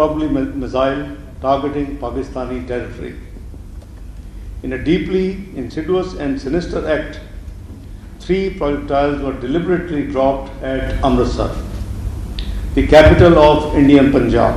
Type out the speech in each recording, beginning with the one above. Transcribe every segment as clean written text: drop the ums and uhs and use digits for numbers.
probably missile targeting Pakistani territory. In a deeply insidious and sinister act, 3 projectiles were deliberately dropped at Amritsar, the capital of Indian Punjab,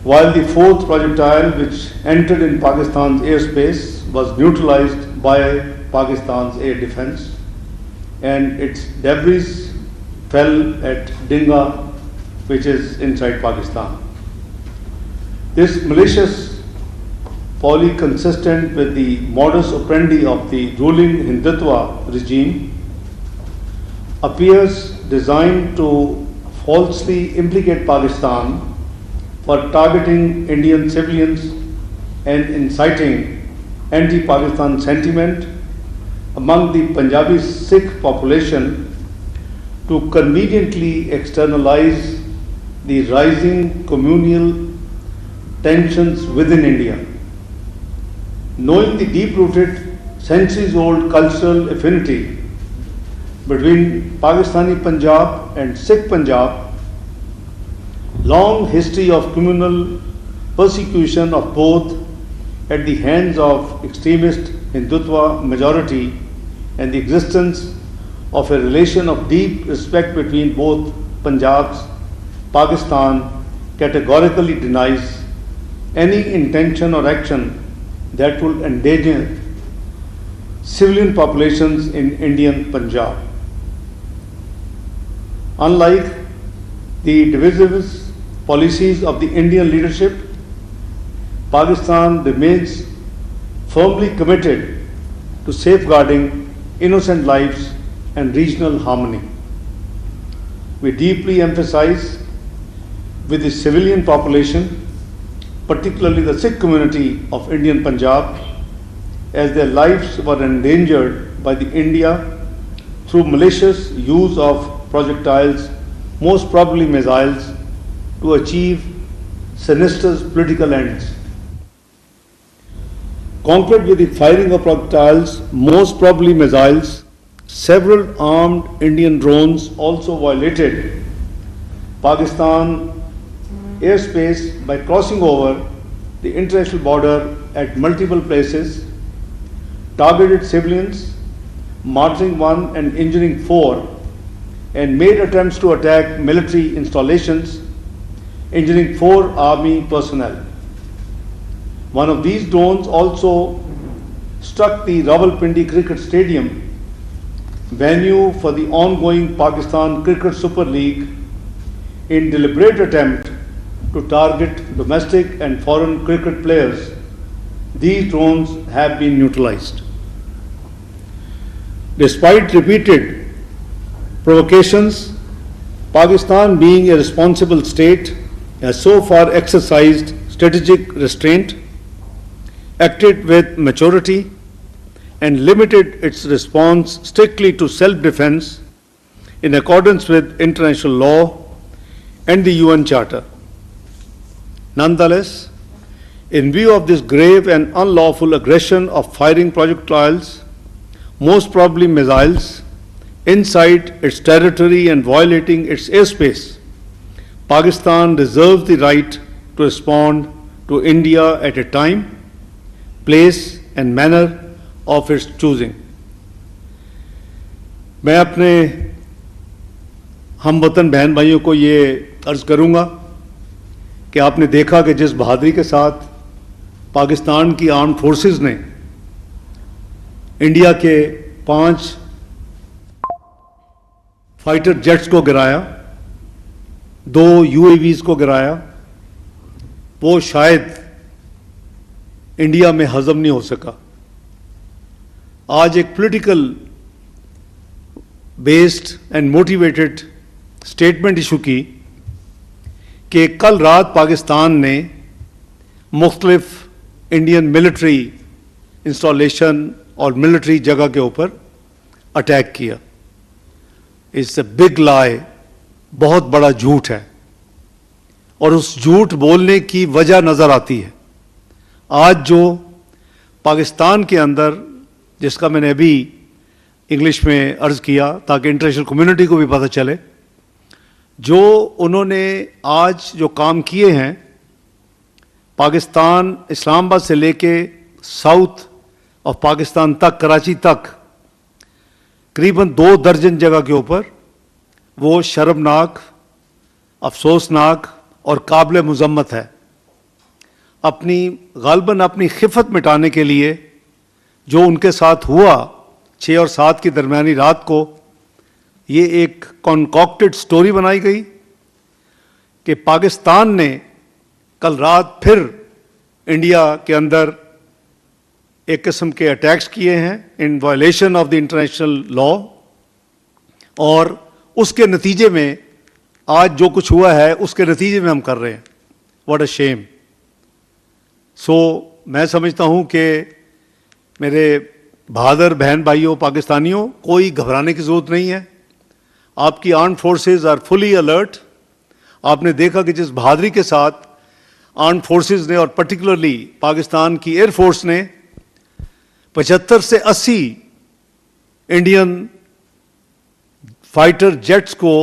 while the 4th projectile, which entered in Pakistan's airspace, was neutralized by Pakistan's air defense, and its debris fell at Dinga, which is inside Pakistan. This malicious folly, consistent with the modus operandi of the ruling Hindutva regime, appears designed to falsely implicate Pakistan for targeting Indian civilians and inciting anti-Pakistan sentiment among the Punjabi Sikh population to conveniently externalize the rising communal tensions within India. Knowing the deep-rooted, centuries-old cultural affinity between Pakistani Punjab and Sikh Punjab, long history of communal persecution of both at the hands of extremist Hindutva majority, and the existence of a relation of deep respect between both Punjabs, Pakistan categorically denies any intention or action that will endanger civilian populations in Indian Punjab. Unlike the divisive policies of the Indian leadership, Pakistan remains firmly committed to safeguarding innocent lives and regional harmony. We deeply emphasize with the civilian population, particularly the Sikh community of Indian Punjab, as their lives were endangered by the India through malicious use of projectiles, most probably missiles, to achieve sinister political ends. Conquered with the firing of projectiles, most probably missiles, several armed Indian drones also violated Pakistan airspace by crossing over the international border at multiple places, targeted civilians, martyring 1 and injuring 4, and made attempts to attack military installations, injuring 4 army personnel. One of these drones also struck the Rawalpindi Cricket Stadium, venue for the ongoing Pakistan Cricket Super League, in deliberate attempt to target domestic and foreign cricket players. These drones have been neutralized. Despite repeated provocations, Pakistan, being a responsible state, has so far exercised strategic restraint, acted with maturity, and limited its response strictly to self-defense in accordance with international law and the UN Charter. Nonetheless, in view of this grave and unlawful aggression of firing projectiles, most probably missiles, inside its territory and violating its airspace, Pakistan reserves the right to respond to India at a time, place and manner of its choosing. میں اپنے ہم وطن بہن بھائیوں کو یہ عرض کروں گا کہ آپ نے دیکھا کہ جس بہادری کے ساتھ پاکستان کی آرمڈ فورسز نے انڈیا کے 5 فائٹر جیٹس کو گرایا، 2 UAVs کو گرایا، وہ شاید انڈیا میں ہضم نہیں ہو سکا. آج ایک political based and motivated statement issue کی کہ کل رات پاکستان نے مختلف انڈین ملٹری انسٹالیشن اور ملٹری جگہ کے اوپر اٹیک کیا. اٹس اے بگ لائی، بہت بڑا جھوٹ ہے، اور اس جھوٹ بولنے کی وجہ نظر آتی ہے. آج جو پاکستان کے اندر، جس کا میں نے ابھی انگلش میں عرض کیا تاکہ انٹرنیشنل کمیونٹی کو بھی پتہ چلے، جو انہوں نے آج جو کام کیے ہیں پاکستان اسلام آباد سے لے کے ساؤتھ آف پاکستان تک کراچی تک قریباً 2 درجن جگہ کے اوپر وہ شرمناک افسوسناک اور قابل مذمت ہے. غالباً اپنی خفت مٹانے کے لیے جو ان کے ساتھ ہوا 6 اور 7 کی درمیانی رات کو یہ ایک کنکاکٹڈ سٹوری بنائی گئی کہ پاکستان نے کل رات پھر انڈیا کے اندر ایک قسم کے اٹیکس کیے ہیں ان violation of the international law, اور اس کے نتیجے میں آج جو کچھ ہوا ہے اس کے نتیجے میں ہم کر رہے ہیں. واٹ اے شیم. سو میں سمجھتا ہوں کہ میرے بہادر بہن بھائیوں پاکستانیوں, کوئی گھبرانے کی ضرورت نہیں ہے. آپ کی armed forces are fully alert. آپ نے دیکھا کہ جس بہادری کے ساتھ آرمڈ فورسز نے اور پرٹیکولرلی پاکستان کی ایئر فورس نے 75 سے 80 انڈین فائٹر جیٹس کو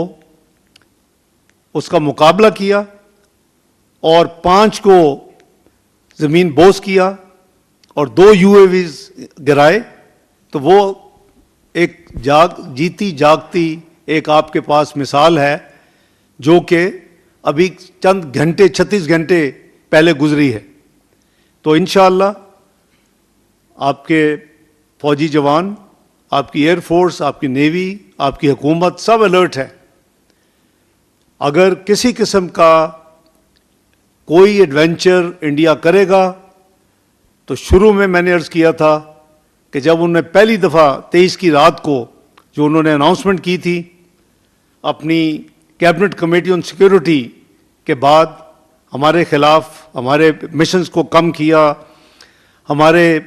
اس کا مقابلہ کیا اور 5 کو زمین بوس کیا اور 2 UAVs گرائے, تو وہ ایک جیتی جاگتی ایک آپ کے پاس مثال ہے جو کہ ابھی چند گھنٹے 36 گھنٹے پہلے گزری ہے. تو انشاءاللہ آپ کے فوجی جوان, آپ کی ایئر فورس, آپ کی نیوی, آپ کی حکومت سب الرٹ ہے. اگر کسی قسم کا کوئی ایڈونچر انڈیا کرے گا تو شروع میں نے عرض کیا تھا کہ جب انہوں نے پہلی دفعہ 23 کی رات کو جو انہوں نے اناؤنسمنٹ کی تھی اپنی کیبنٹ کمیٹی آن سیکورٹی کے بعد, ہمارے خلاف ہمارے مشنز کو کم کیا, ہمارے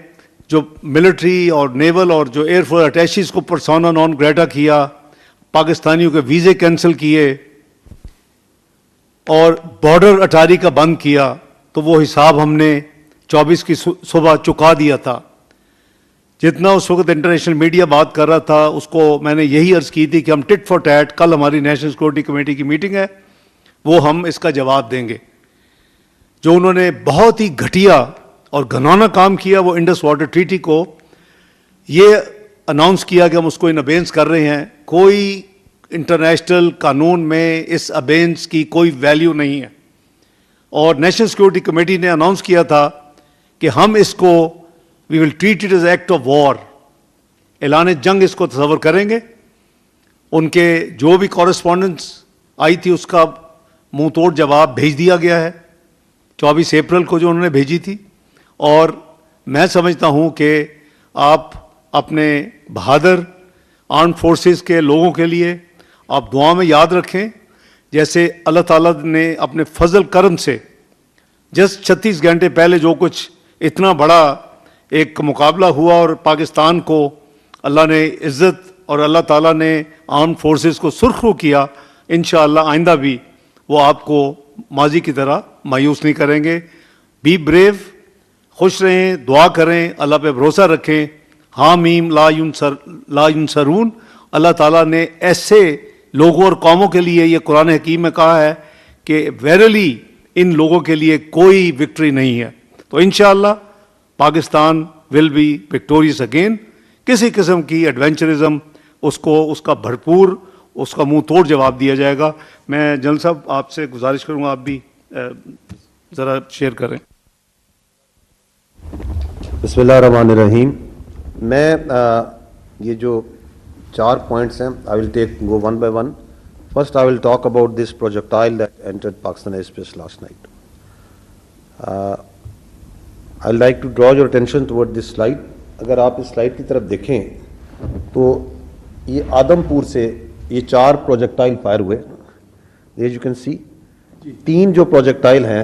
جو ملٹری اور نیول اور جو ایئر فورس اٹیچیز کو پرسونا نان گریٹا کیا, پاکستانیوں کے ویزے کینسل کیے اور بارڈر اٹاری کا بند کیا, تو وہ حساب ہم نے 24 کی صبح چکا دیا تھا. جتنا اس وقت انٹرنیشنل میڈیا بات کر رہا تھا اس کو میں نے یہی عرض کی تھی کہ ہم ٹٹ فار ٹیٹ, کل ہماری نیشنل سیکورٹی کمیٹی کی میٹنگ ہے, وہ ہم اس کا جواب دیں گے. جو انہوں نے بہت ہی گھٹیا اور گھناؤنا کام کیا وہ انڈس واٹر ٹریٹی کو یہ اناؤنس کیا کہ ہم اس کو ان ابینس کر رہے ہیں. کوئی انٹرنیشنل قانون میں اس ابینس کی کوئی ویلیو نہیں ہے, اور نیشنل سیکورٹی کمیٹی نے اناؤنس کیا تھا کہ ہم اس کو we will treat it as act of war, اعلان جنگ اس کو تصور کریں گے. ان کے جو بھی کورسپونڈنس آئی تھی اس کا منہ توڑ جواب بھیج دیا گیا ہے 24 اپریل کو جو انہوں نے بھیجی تھی. اور میں سمجھتا ہوں کہ آپ اپنے بہادر آرمڈ فورسز کے لوگوں کے لیے آپ دعا میں یاد رکھیں, جیسے اللہ تعالیٰ نے اپنے فضل کرم سے جس 36 گھنٹے پہلے جو کچھ اتنا بڑا ایک مقابلہ ہوا اور پاکستان کو اللہ نے عزت اور اللہ تعالیٰ نے آرمڈ فورسز کو سرخرو کیا, انشاءاللہ آئندہ بھی وہ آپ کو ماضی کی طرح مایوس نہیں کریں گے. بی بریو, خوش رہیں, دعا کریں, اللہ پہ بھروسہ رکھیں. حامیم لا ینصرون, اللہ تعالیٰ نے ایسے لوگوں اور قوموں کے لیے یہ قرآن حکیم میں کہا ہے کہ ویرلی ان لوگوں کے لیے کوئی وکٹری نہیں ہے. تو انشاءاللہ Pakistan will be victorious again. کسی قسم کی ایڈونچرزم اس کا بھرپور اس کا منہ توڑ جواب دیا جائے گا. میں جنرل صاحب آپ سے گزارش کروں گا آپ بھی ذرا شیئر کریں. بسم اللہ الرحمن الرحیم. میں یہ جو 4 پوائنٹس ہیں I will go one by one. First I will talk about this projectile that entered Pakistan airspace last night. I'd like to draw your attention toward this slide. اگر آپ اس سلائڈ کی طرف دیکھیں تو یہ آدم پور سے یہ 4 پروجیکٹائل فائر ہوئے. As you can see 3 جو پروجیکٹائل ہیں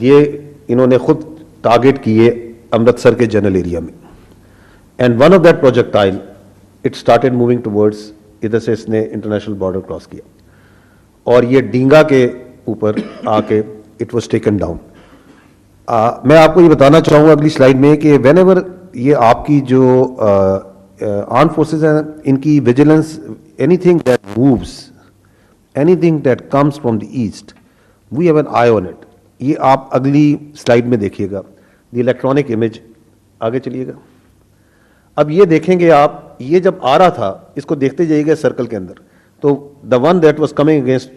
یہ انہوں نے خود ٹارگٹ کیے امرتسر کے جنرل ایریا میں, and one of that projectile it started moving towards, ادھر سے اس نے انٹرنیشنل بارڈر کراس کیا اور یہ ڈینگا کے اوپر آ کے اٹ واز ٹیکن ڈاؤن. میں آپ کو یہ بتانا چاہوں گا اگلی سلائڈ میں کہ وین ایور یہ آپ کی جو آرم فورسز ہیں ان کی vigilance, any thing that moves anything that comes from the east, we have an eye on it. یہ آپ اگلی سلائیڈ میں دیکھیے گا, دی الیکٹرانک امیج, آگے چلیے گا. اب یہ دیکھیں گے آپ, یہ جب آ رہا تھا اس کو دیکھتے جائیے گا سرکل کے اندر, تو the one that was coming against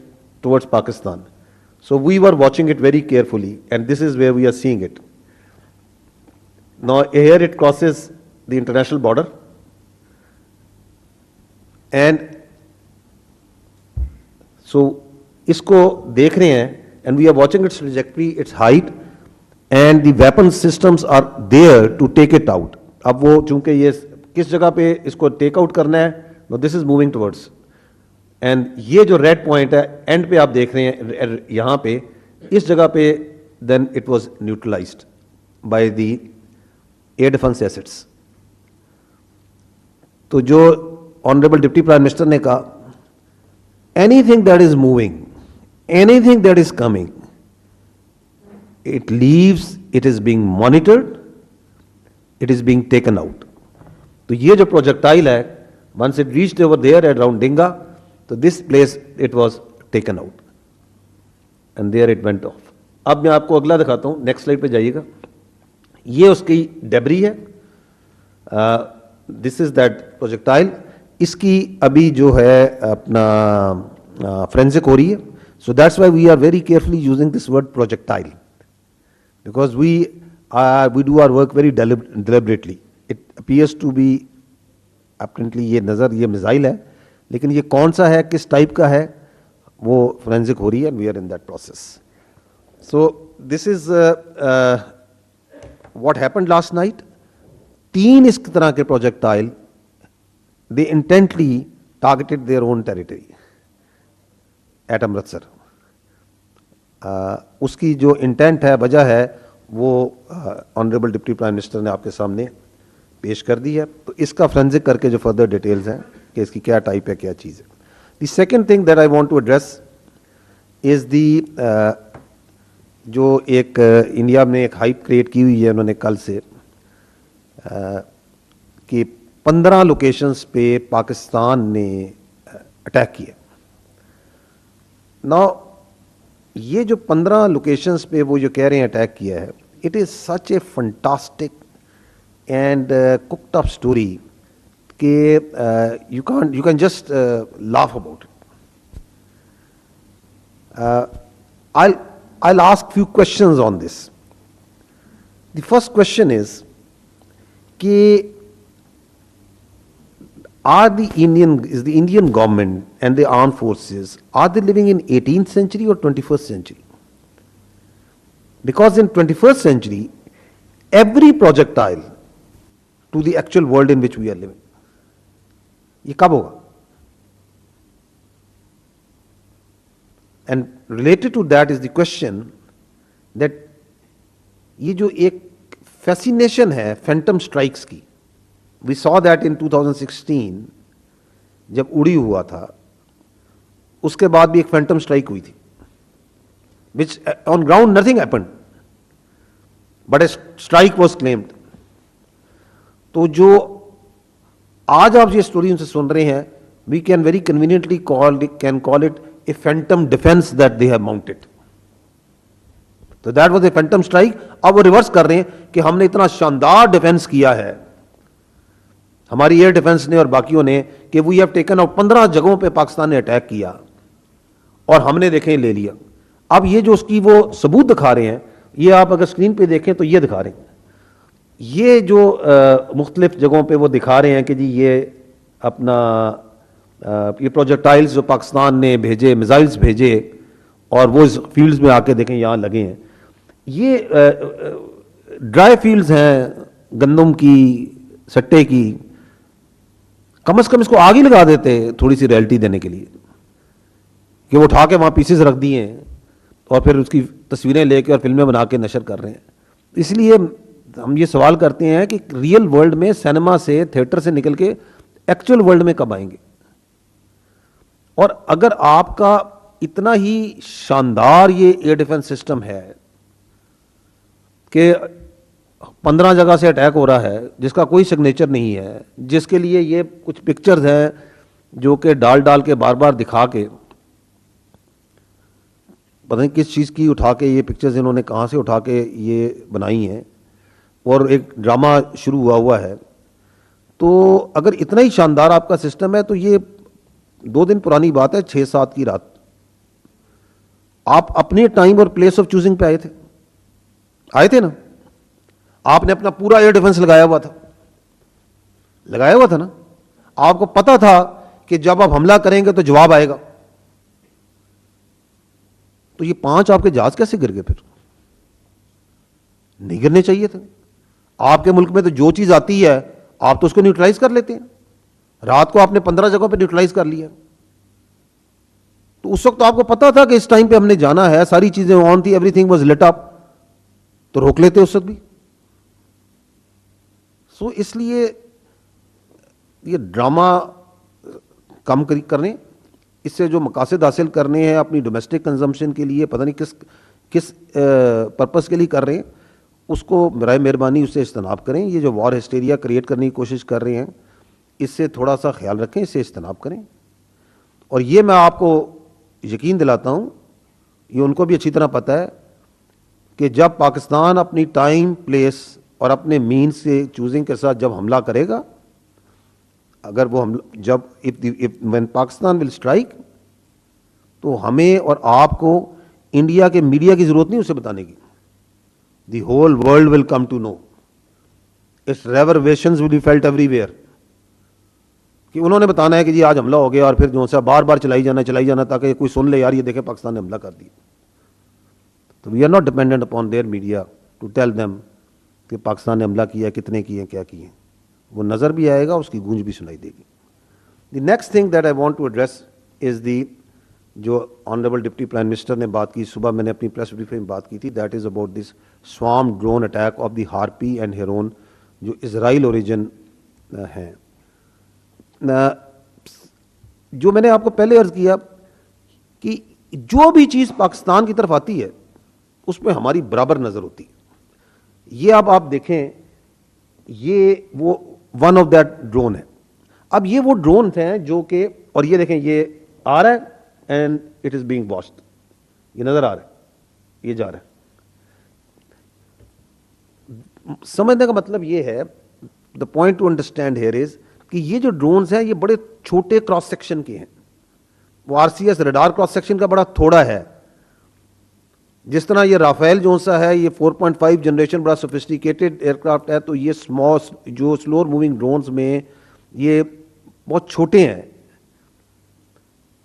towards Pakistan. So we were watching it very carefully, and this is where we are seeing it. Now here it crosses the international border, and so isko dekh rahe hain, and we are watching its trajectory, its height, and the weapon systems are there to take it out. Ab wo chunke ye kis jagah pe isko take out karna hai, now this is moving towards. And یہ جو red point ہے and پہ آپ دیکھ رہے ہیں یہاں پہ اس جگہ پہ, then it was neutralised by the air defence assets. تو جو آنریبل ڈپٹی پرائم منسٹر نے کہا, anything that is moving, anything that is coming, it leaves, it is being monitored, it is being taken out. تو یہ جو projectile ہے, once it reached over there at around Dinga, تو this place it was taken out and there it went off. اب میں آپ کو اگلا دکھاتا ہوں, نیکسٹ سلائڈ پہ جائیے گا. یہ اس کی ڈیبری ہے, دس از دیٹ پروجیکٹائل. اس کی ابھی جو ہے اپنا فرینزک ہو رہی ہے. So that's why we are very carefully using this word projectile, because we do our work very deliberately. It appears to be apparently یہ نظر, یہ میزائل ہے, لیکن یہ کون سا ہے, کس ٹائپ کا ہے, وہ فورینزک ہو رہی ہے, we are in that process. So this is what happened last night. 3 اس طرح کے projectile, they intently targeted their own territory at Amritsar. اس کی جو انٹینٹ ہے, وجہ ہے, وہ آنریبل ڈپٹی پرائم منسٹر نے آپ کے سامنے پیش کر دی ہے. تو اس کا فرینزک کر کے جو فردر ڈیٹیلز ہیں کہ اس کی کیا ٹائپ ہے, کیا چیز ہے. The second thing that I want to address is the جو ایک انڈیا میں ایک ہائپ کریٹ کی ہوئی ہے انہوں نے کل سے, کہ 15 لوکیشنز پہ پاکستان نے اٹیک کیا. نا یہ جو 15 لوکیشنز پہ وہ جو کہہ رہے ہیں اٹیک کیا ہے, it is such a fantastic and cooked up story کہ you can just laugh about it. I'll ask few questions on this. The first question is کہ is the Indian government and the armed forces, are they living in 18th century or 21st century? Because in 21st century, every projectile to the actual world in which we are living, یہ کب ہوگا؟ And related to that is the question that یہ جو ایک fascination ہے phantom strikes کی, وی so that in 2016 جب اڑی ہوا تھا, اس کے بعد بھی ایک فینٹم اسٹرائک ہوئی تھی, which on ground nothing happened but a strike was claimed. تو جو آج آپ یہ اسٹوری ان سے سن رہے ہیں, we can very conveniently call it a phantom defence that they have mounted. تو that was a phantom strike. اب وہ ریورس کر رہے ہیں کہ ہم نے اتنا شاندار ڈیفینس کیا ہے, ہماری ایئر ڈیفینس نے اور باقیوں نے, کہ وی ہیو ٹیکن آؤٹ 15 جگہوں پہ پاکستان نے اٹیک کیا اور ہم نے دیکھیں لے لیا. اب یہ جو اس کی وہ ثبوت دکھا رہے ہیں, یہ آپ اگر اسکرین پہ دیکھیں تو یہ دکھا رہے ہیں, یہ جو مختلف جگہوں پہ وہ دکھا رہے ہیں کہ جی یہ اپنا یہ پروجیکٹائلز جو پاکستان نے بھیجے, میزائلز بھیجے, اور وہ اس فیلڈز میں آ کے دیکھیں یہاں لگے ہیں. یہ ڈرائی فیلڈز ہیں گندم کی, سٹے کی. کم از کم اس کو آگ ہی لگا دیتے تھوڑی سی ریئلٹی دینے کے لیے, کہ وہ اٹھا کے وہاں پیسز رکھ دیے ہیں اور پھر اس کی تصویریں لے کے اور فلمیں بنا کے نشر کر رہے ہیں. اس لیے ہم یہ سوال کرتے ہیں کہ ریئل ورلڈ میں سینما سے, تھیٹر سے نکل کے ایکچوئل ورلڈ میں کب آئیں گے؟ اور اگر آپ کا اتنا ہی شاندار یہ ایئر ڈیفنس سسٹم ہے کہ 15 جگہ سے اٹیک ہو رہا ہے جس کا کوئی سگنیچر نہیں ہے, جس کے لیے یہ کچھ پکچرز ہیں جو کہ ڈال کے بار بار دکھا کے پتہ نہیں کس چیز کی اٹھا کے یہ پکچرز انہوں نے کہاں سے اٹھا کے یہ بنائی ہیں, اور ایک ڈرامہ شروع ہوا ہے. تو اگر اتنا ہی شاندار آپ کا سسٹم ہے تو یہ 2 دن پرانی بات ہے, 6-7 کی رات آپ اپنے ٹائم اور پلیس آف چوزنگ پہ آئے تھے نا. آپ نے اپنا پورا ایئر ڈیفنس لگایا ہوا تھا نا. آپ کو پتا تھا کہ جب آپ حملہ کریں گے تو جواب آئے گا. تو یہ 5 آپ کے جہاز کیسے گر گئے؟ پھر نہیں گرنے چاہیے تھے. آپ کے ملک میں تو جو چیز آتی ہے آپ تو اس کو نیوٹرلائز کر لیتے ہیں. رات کو آپ نے 15 جگہوں پہ نیوٹرلائز کر لیا. تو اس وقت آپ کو پتا تھا کہ اس ٹائم پہ ہم نے جانا ہے, ساری چیزیں آن تھی, ایوری تھنگ واز لٹ اپ, تو روک لیتے اس وقت بھی. سو اس لیے یہ ڈرامہ کم کرنے, اس سے جو مقاصد حاصل کرنے ہیں اپنی ڈومیسٹک کنزمپشن کے لیے, پتہ نہیں کس پرپس کے لیے کر رہے ہیں, اس کو برائے مہربانی اس سے اجتناب کریں. یہ جو وار ہسٹیریا کریٹ کرنے کی کوشش کر رہے ہیں, اس سے تھوڑا سا خیال رکھیں, اس سے اجتناب کریں. اور یہ میں آپ کو یقین دلاتا ہوں, یہ ان کو بھی اچھی طرح پتہ ہے کہ جب پاکستان اپنی ٹائم, پلیس اور اپنے مینز سے چوزنگ کے ساتھ جب حملہ کرے گا, اگر وہ when پاکستان ول اسٹرائک, تو ہمیں اور آپ کو انڈیا کے میڈیا کی ضرورت نہیں اسے بتانے کی. The whole world will come to know. Its reverberations will be felt everywhere, کہ انہوں نے بتانا ہے کہ جی آج حملہ ہو گیا, اور پھر جو سا بار بار چلائی جانا تاکہ کوئی سن لے, یار یہ دیکھیں پاکستان نے حملہ کر دیا. تو we are not dependent upon their media to tell them کہ پاکستان نے حملہ کیا, کتنے کیے, کیا کیے. وہ نظر بھی آئے گا, اس کی گونج بھی سنائی دے گی. The next thing that I want to address is the, جو آنریبل ڈپٹی پرائم منسٹر نے بات کی, صبح میں نے اپنی پریس بریفنگ میں بات کی تھی, that is about this swarm drone attack of the Harpy and Heron, جو اسرائیل اوریجن ہیں. جو میں نے آپ کو پہلے عرض کیا کہ جو بھی چیز پاکستان کی طرف آتی ہے اس میں ہماری برابر نظر ہوتی ہے. یہ اب آپ دیکھیں, یہ وہ ون آف دیٹ ڈرون ہے. اب یہ وہ ڈرون ہیں جو کہ, اور یہ دیکھیں یہ آ رہا ہے اینڈ اٹ از بینگ واسڈ, یہ نظر آ رہا ہے, یہ جا رہا ہے. سمجھنے کا مطلب یہ ہے, the point to understand here is کہ یہ جو ڈرونز ہیں یہ بڑے چھوٹے کراس سیکشن کے ہیں. وہ R C S radar cross section کا بڑا تھوڑا ہے. جس طرح یہ رافیل جو سا ہے, یہ 4.5 جنریشن بڑا سوفسٹیکیٹڈ ایئر کرافٹ ہے, تو یہ جو سلور موونگ ڈرونز میں یہ بہت چھوٹے ہیں,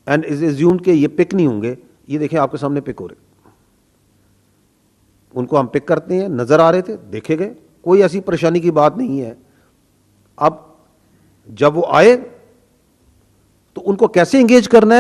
اینڈ از ایزیومڈ کہ یہ پک نہیں ہوں گے. یہ دیکھیں آپ کے سامنے پک ہو رہے, ان کو ہم پک کرتے ہیں, نظر آ رہے تھے, دیکھے گئے, کوئی ایسی پریشانی کی بات نہیں ہے. اب جب وہ آئے تو ان کو کیسے انگیج کرنا ہے